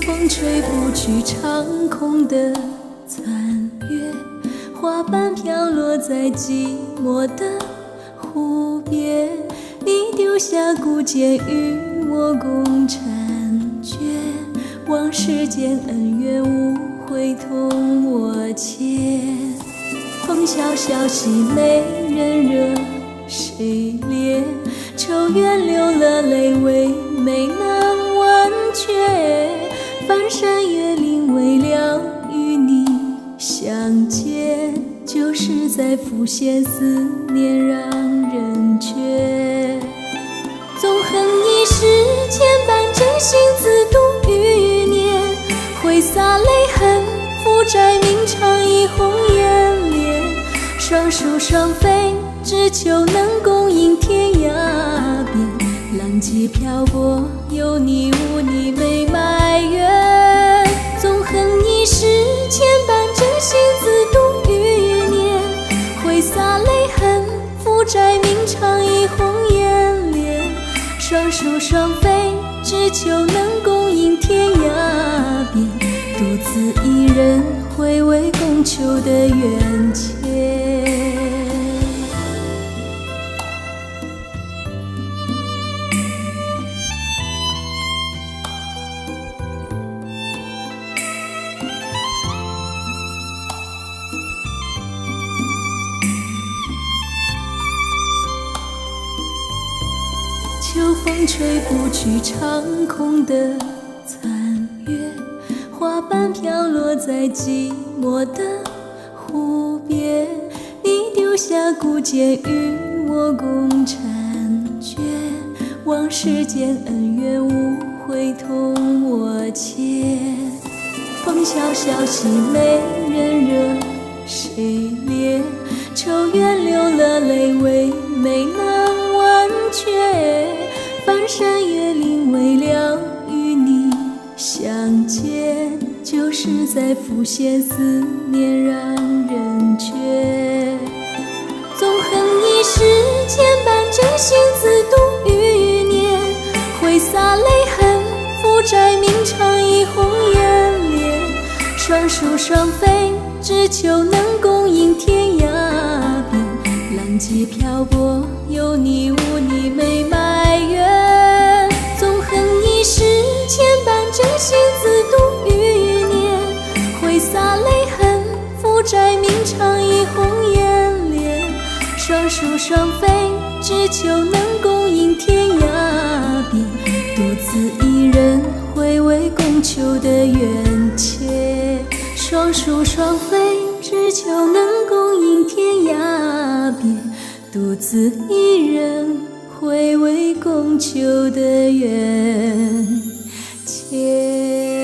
风吹不去长空的残月，花瓣飘落在寂寞的湖边。你丢下孤剑与我共婵娟，往事间恩怨无悔同我牵。风萧萧兮美人惹谁怜？愁怨流了泪为美难完全。翻山越岭为了与你相见，旧事再浮现，思念让人倦。纵横一世千般真心，自度余年。挥洒泪痕，负债明偿一红颜脸。双宿双飞，只求能共饮天涯边。浪迹漂泊，有你无你没埋怨。纵横一世千般真心，自度余年。挥洒泪痕，负债明偿一红颜脸。双宿双飞，只求能共饮天涯边。独自一人回味共求的缘切。秋风吹不去长空的残月，花瓣飘落在寂寞的湖边。你丢下孤剑与我共婵娟，往事间恩怨无悔同我牵。风萧萧兮美人惹谁怜？愁怨流了泪为美难完全。翻山越岭为了与你相见，旧事再浮现，思念让人倦。纵横一世千般真心，自度余年。挥洒泪痕，负债明偿一红颜脸。双宿双飞，只求能共饮天涯边。浪迹漂泊，有你无你没埋怨。纵横一世千般真心，自度余年。挥洒泪痕，负债明偿一红颜脸。双宿双飞，只求能共饮天涯边。独自一人回味共求的缘切。双宿双飞，只求能共饮天涯边。独自一人回味共求的缘切。